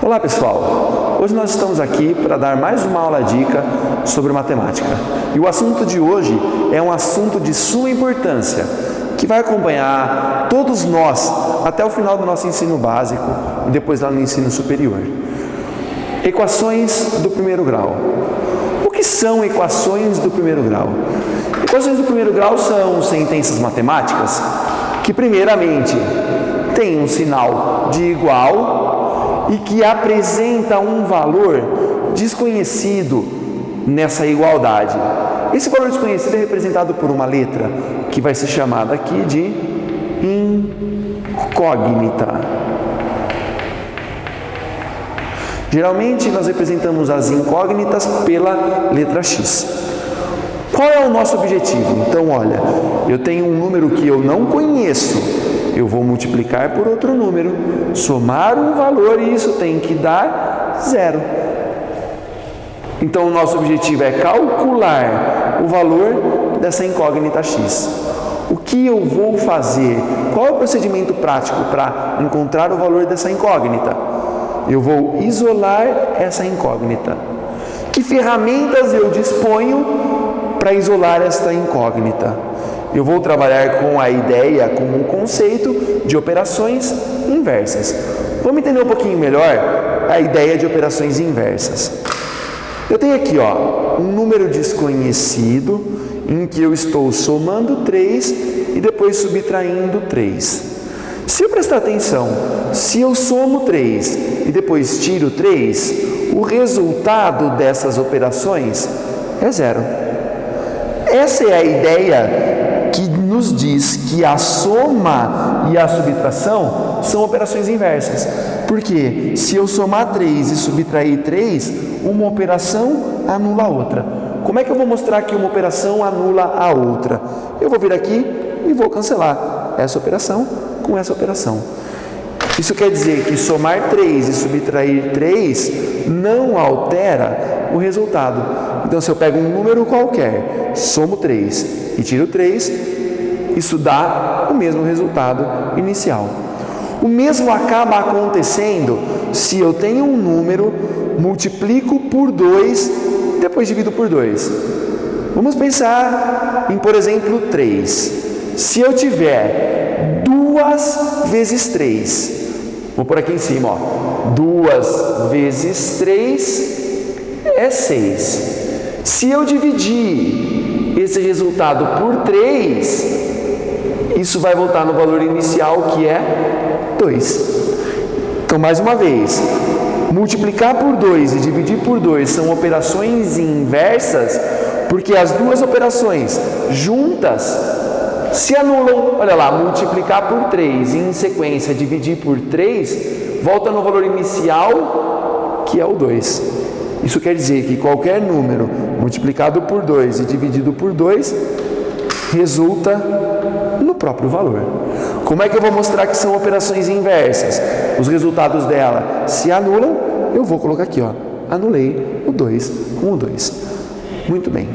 Olá pessoal, hoje nós estamos aqui para dar mais uma aula dica sobre matemática. E o assunto de hoje é um assunto de suma importância, que vai acompanhar todos nós até o final do nosso ensino básico e depois lá no ensino superior. Equações do primeiro grau. O que são equações do primeiro grau? Equações do primeiro grau são sentenças matemáticas que primeiramente têm um sinal de igual e que apresenta um valor desconhecido nessa igualdade. Esse valor desconhecido é representado por uma letra que vai ser chamada aqui de incógnita. Geralmente nós representamos as incógnitas pela letra X. Qual é o nosso objetivo? Então, olha, eu tenho um número que eu não conheço. Eu vou multiplicar por outro número, somar um valor e isso tem que dar 0. Então, o nosso objetivo é calcular o valor dessa incógnita x. O que eu vou fazer? Qual é o procedimento prático para encontrar o valor dessa incógnita? Eu vou isolar essa incógnita. Que ferramentas eu disponho para isolar esta incógnita? Eu vou trabalhar com a ideia, com o conceito de operações inversas. Vamos entender um pouquinho melhor a ideia de operações inversas. Eu tenho aqui, um número desconhecido em que eu estou somando 3 e depois subtraindo 3. Se eu prestar atenção, se eu somo 3 e depois tiro 3, o resultado dessas operações é 0. Essa é a ideia que nos diz que a soma e a subtração são operações inversas. Porque se eu somar 3 e subtrair 3, uma operação anula a outra. Como é que eu vou mostrar que uma operação anula a outra? Eu vou vir aqui e vou cancelar essa operação com essa operação. Isso quer dizer que somar 3 e subtrair 3 não altera o resultado. Então, se eu pego um número qualquer, somo 3 e tiro 3, isso dá o mesmo resultado inicial. O mesmo acaba acontecendo se eu tenho um número, multiplico por 2 e depois divido por 2. Vamos pensar em, por exemplo, 3. Se eu tiver 2 vezes 3, vou por aqui em cima, 2 vezes 3 é 6. Se eu dividir esse resultado por 3, isso vai voltar no valor inicial, que é 2. Então, mais uma vez, multiplicar por 2 e dividir por 2 são operações inversas, porque as duas operações juntas se anulam. Olha lá, multiplicar por 3 e em sequência dividir por 3, volta no valor inicial, que é o 2. Isso quer dizer que qualquer número multiplicado por 2 e dividido por 2 resulta no próprio valor. Como é que eu vou mostrar que são operações inversas? Os resultados dela se anulam, eu vou colocar aqui, anulei o 2 com o 2. Muito bem.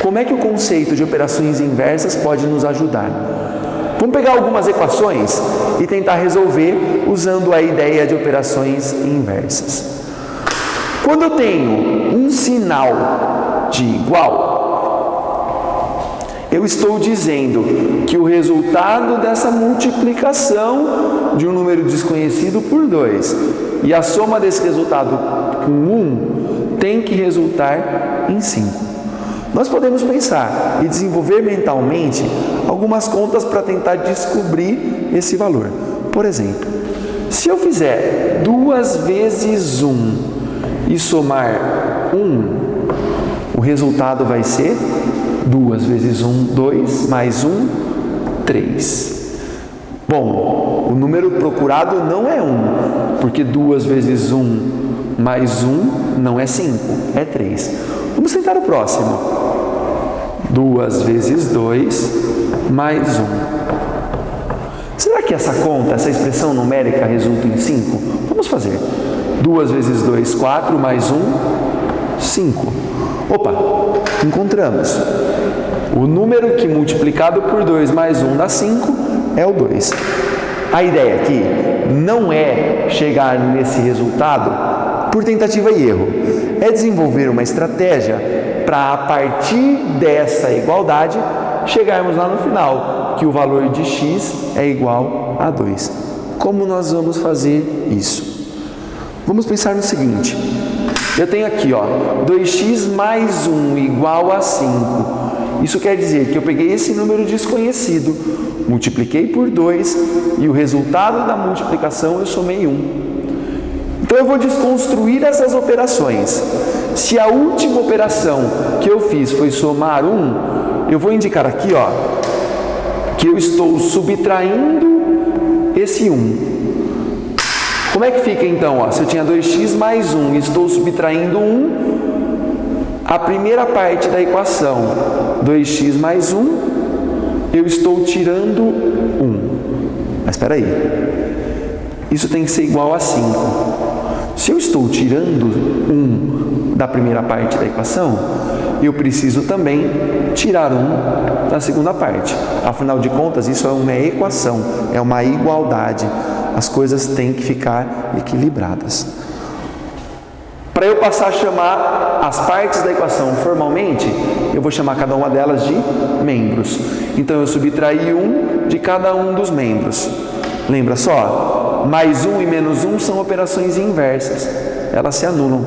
Como é que o conceito de operações inversas pode nos ajudar? Vamos pegar algumas equações e tentar resolver usando a ideia de operações inversas. Quando eu tenho um sinal de igual, eu estou dizendo que o resultado dessa multiplicação de um número desconhecido por 2 e a soma desse resultado com 1 tem que resultar em 5. Nós podemos pensar e desenvolver mentalmente algumas contas para tentar descobrir esse valor. Por exemplo, se eu fizer 2 vezes 1 e somar 1, o resultado vai ser 2 vezes 1, 2, mais 1, 3. Bom, o número procurado não é 1, porque 2 vezes 1 mais 1 não é 5, é 3. Vamos tentar o próximo. 2 vezes 2 mais 1. Será que essa conta, essa expressão numérica resulta em 5? Vamos fazer. 2 vezes 2, 4, mais 1, 5. Opa, encontramos. O número que multiplicado por 2 mais 1 dá 5 é o 2. A ideia aqui não é chegar nesse resultado por tentativa e erro, é desenvolver uma estratégia para, a partir dessa igualdade, chegarmos lá no final, que o valor de x é igual a 2. Como nós vamos fazer isso? Vamos pensar no seguinte: eu tenho aqui, 2x mais 1 igual a 5. Isso quer dizer que eu peguei esse número desconhecido, multipliquei por 2 e o resultado da multiplicação eu somei 1. Então eu vou desconstruir essas operações. Se a última operação que eu fiz foi somar 1, eu vou indicar aqui, que eu estou subtraindo esse 1. Como é que fica então? Se eu tinha 2x mais 1 e estou subtraindo 1, a primeira parte da equação, 2x mais 1, eu estou tirando 1. Mas espera aí, isso tem que ser igual a 5. Se eu estou tirando 1 da primeira parte da equação, eu preciso também tirar 1 da segunda parte. Afinal de contas, isso é uma equação, é uma igualdade. As coisas têm que ficar equilibradas. Para eu passar a chamar as partes da equação formalmente, eu vou chamar cada uma delas de membros. Então eu subtraí 1 de cada um dos membros. Lembra só? Mais 1 e menos 1 são operações inversas. Elas se anulam.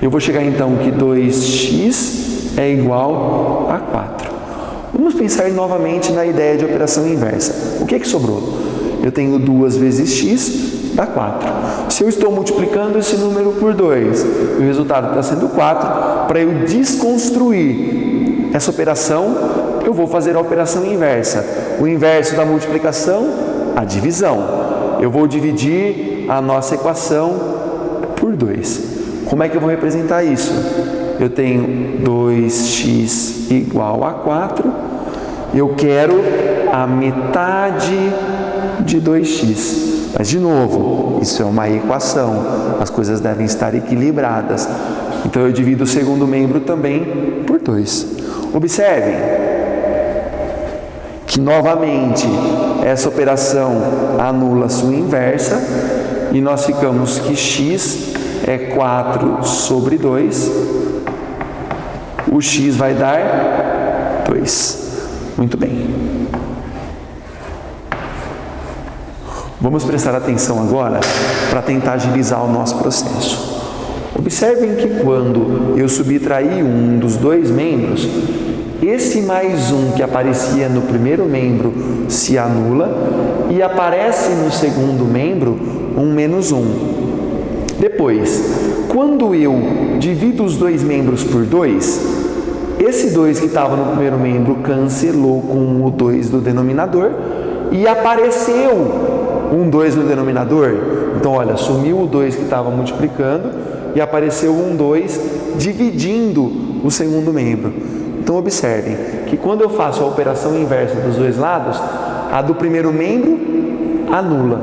Eu vou chegar então que 2x é igual a 4. Vamos pensar novamente na ideia de operação inversa. O que sobrou? Eu tenho 2 vezes x, dá 4. Se eu estou multiplicando esse número por 2, o resultado está sendo 4, para eu desconstruir essa operação, eu vou fazer a operação inversa. O inverso da multiplicação, a divisão. Eu vou dividir a nossa equação por 2. Como é que eu vou representar isso? Eu tenho 2x igual a 4, eu quero a metade de 2x. Mas, de novo, isso é uma equação, as coisas devem estar equilibradas. Então, eu divido o segundo membro também por 2. Observem que, novamente, essa operação anula sua inversa e nós ficamos que x é 4 sobre 2. O x vai dar 2. Muito bem. Vamos prestar atenção agora para tentar agilizar o nosso processo. Observem que quando eu subtraí um dos dois membros, esse mais 1 que aparecia no primeiro membro se anula e aparece no segundo membro um menos 1. Depois, quando eu divido os dois membros por 2, esse 2 que estava no primeiro membro cancelou com o 2 do denominador e apareceu um 2 no denominador. Então, olha, sumiu o 2 que estava multiplicando e apareceu um 2 dividindo o segundo membro. Então, observem que quando eu faço a operação inversa dos dois lados, a do primeiro membro anula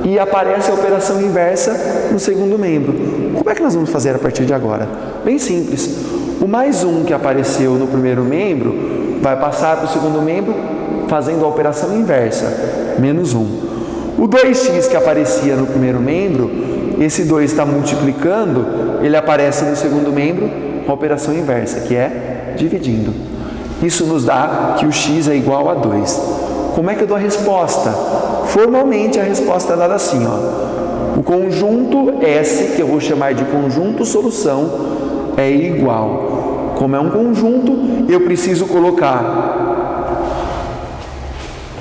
e aparece a operação inversa no segundo membro. Como é que nós vamos fazer a partir de agora? Bem simples. O mais 1 que apareceu no primeiro membro vai passar para o segundo membro fazendo a operação inversa, menos 1. O 2x que aparecia no primeiro membro, esse 2 está multiplicando, ele aparece no segundo membro com a operação inversa, que é dividindo. Isso nos dá que o x é igual a 2. Como é que eu dou a resposta? Formalmente a resposta é dada assim, O conjunto S, que eu vou chamar de conjunto solução, é igual. Como é um conjunto, eu preciso colocar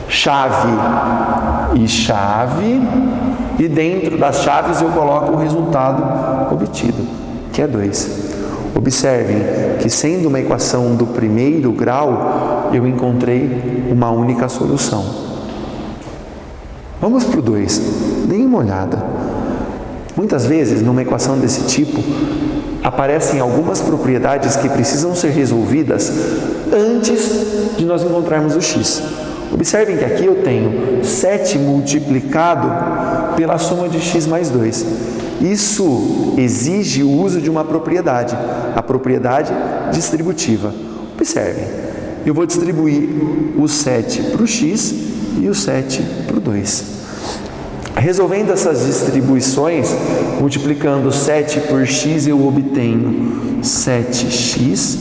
chave e chave, e dentro das chaves eu coloco o resultado obtido, que é 2. Observem que, sendo uma equação do primeiro grau, eu encontrei uma única solução. Vamos para o 2. Deem uma olhada. Muitas vezes, numa equação desse tipo, aparecem algumas propriedades que precisam ser resolvidas antes de nós encontrarmos o x. Observem que aqui eu tenho 7 multiplicado pela soma de x mais 2. Isso exige o uso de uma propriedade, a propriedade distributiva. Observem, eu vou distribuir o 7 para o x e o 7 para o 2. Resolvendo essas distribuições, multiplicando 7 por x, eu obtenho 7x,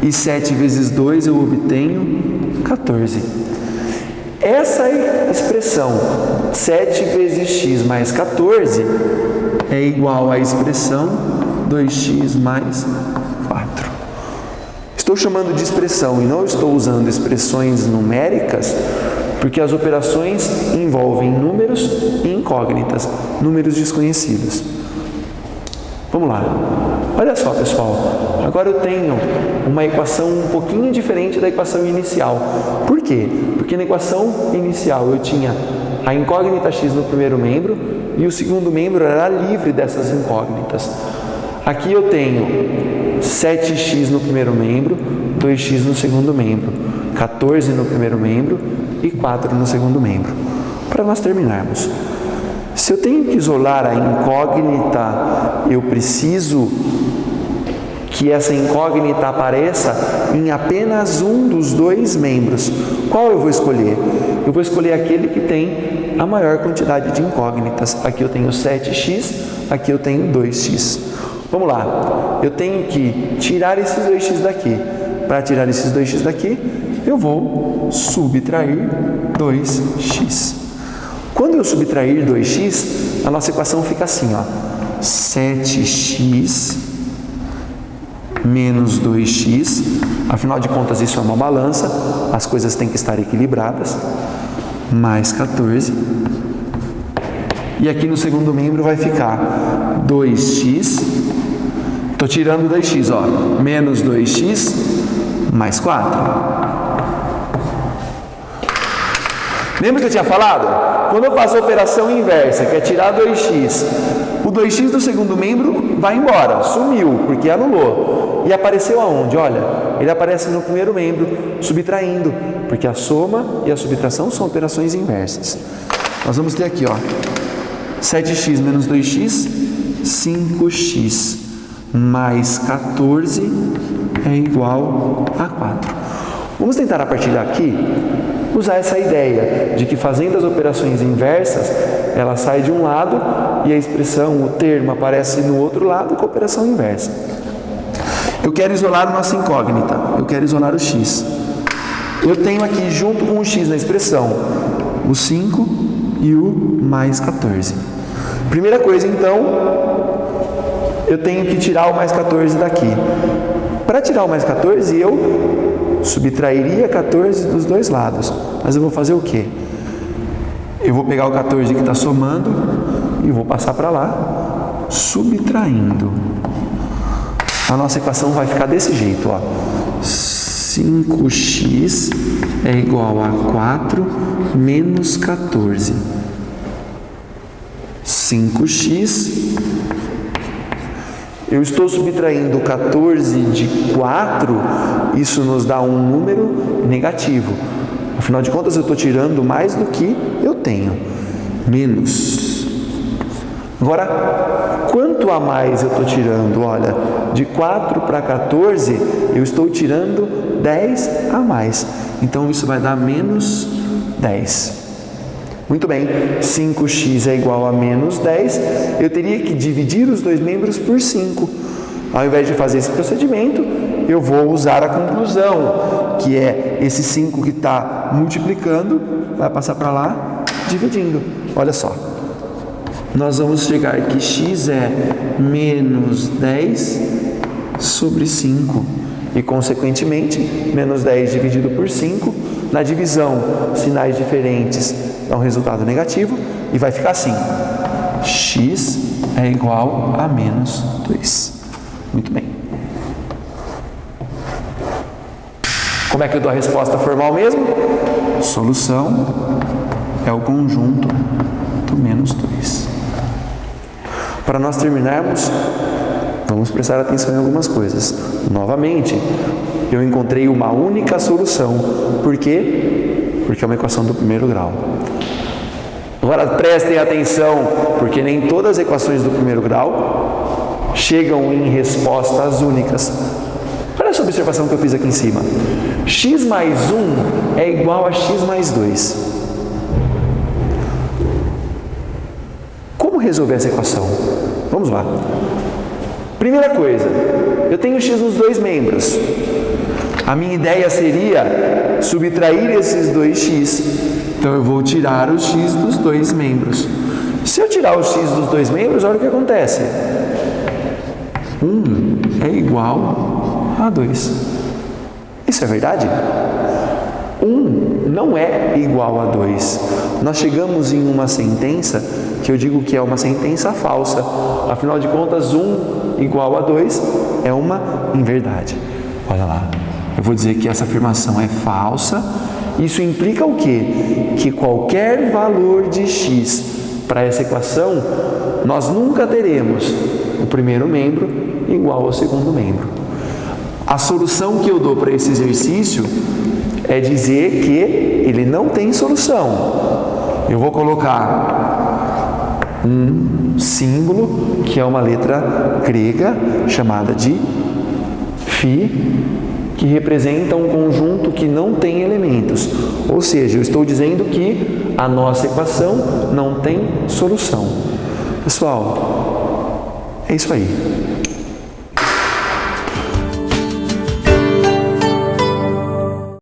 e 7 vezes 2 eu obtenho 14. Essa expressão 7 vezes x mais 14 é igual à expressão 2x mais 4. Estou chamando de expressão e não estou usando expressões numéricas, porque as operações envolvem números e incógnitas, números desconhecidos. Vamos lá. Olha só, pessoal. Agora eu tenho uma equação um pouquinho diferente da equação inicial. Por quê? Porque na equação inicial eu tinha a incógnita x no primeiro membro e o segundo membro era livre dessas incógnitas. Aqui eu tenho 7x no primeiro membro, 2x no segundo membro, 14 no primeiro membro e 4 no segundo membro. Para nós terminarmos, se eu tenho que isolar a incógnita, eu preciso que essa incógnita apareça em apenas um dos dois membros. Qual eu vou escolher? Eu vou escolher aquele que tem a maior quantidade de incógnitas. Aqui eu tenho 7x, aqui eu tenho 2x. Vamos lá, eu tenho que tirar esses 2x daqui. Para tirar esses 2x daqui, eu vou subtrair 2x. Quando eu subtrair 2x, a nossa equação fica assim, ó, 7x menos 2x, afinal de contas isso é uma balança, as coisas têm que estar equilibradas, mais 14, e aqui no segundo membro vai ficar 2x, estou tirando 2x, ó, menos 2x, mais 4. Lembra que eu tinha falado? Quando eu faço a operação inversa, que é tirar 2x, o 2x do segundo membro vai embora, sumiu, porque anulou. E apareceu aonde? Olha, ele aparece no primeiro membro, subtraindo, porque a soma e a subtração são operações inversas. Nós vamos ter aqui, ó, 7x menos 2x, 5x mais 14 é igual a 4. Vamos tentar a partir daqui usar essa ideia de que fazendo as operações inversas, ela sai de um lado e a expressão, o termo, aparece no outro lado com a operação inversa. Eu quero isolar a nossa incógnita, eu quero isolar o x. Eu tenho aqui, junto com o x na expressão, o 5 e o mais 14. Primeira coisa, então, eu tenho que tirar o mais 14 daqui. Para tirar o mais 14, eu subtrairia 14 dos dois lados. Mas eu vou fazer o quê? Eu vou pegar o 14 que está somando e vou passar para lá, subtraindo. A nossa equação vai ficar desse jeito, ó. 5x é igual a 4 menos 14. 5x, eu estou subtraindo 14 de 4, isso nos dá um número negativo. Afinal de contas, eu estou tirando mais do que eu tenho. Menos. Agora, quanto a mais eu estou tirando? Olha, de 4 para 14, eu estou tirando 10 a mais. Então, isso vai dar menos 10. Muito bem, 5x é igual a menos 10, eu teria que dividir os dois membros por 5. Ao invés de fazer esse procedimento, eu vou usar a conclusão, que é esse 5 que está multiplicando, vai passar para lá, dividindo. Olha só, nós vamos chegar que x é menos 10 sobre 5. E, consequentemente, menos 10 dividido por 5, na divisão, sinais diferentes dá um resultado negativo e vai ficar assim: x é igual a menos 2. Muito bem. Como é que eu dou a resposta formal mesmo? Solução é o conjunto do menos 2. Para nós terminarmos, vamos prestar atenção em algumas coisas. Novamente, eu encontrei uma única solução. Por quê? Porque é uma equação do primeiro grau. Agora prestem atenção, porque nem todas as equações do primeiro grau chegam em respostas únicas. Olha essa observação que eu fiz aqui em cima. X mais 1 é igual a x mais 2. resolver essa equação? Vamos lá. Primeira coisa, eu tenho x nos dois membros. A minha ideia seria subtrair esses 2x. Então eu vou tirar o x dos dois membros. Se eu tirar o x dos dois membros, olha o que acontece. 1 é igual a 2. Isso é verdade? 1 não é igual a 2. Nós chegamos em uma sentença que eu digo que é uma sentença falsa. Afinal de contas, 1 igual a 2 é uma inverdade. Olha lá. Eu vou dizer que essa afirmação é falsa. Isso implica o quê? Que qualquer valor de x para essa equação, nós nunca teremos o primeiro membro igual ao segundo membro. A solução que eu dou para esse exercício é dizer que ele não tem solução. Eu vou colocar um símbolo, que é uma letra grega, chamada de φ, que representa um conjunto que não tem elementos. Ou seja, eu estou dizendo que a nossa equação não tem solução. Pessoal, é isso aí.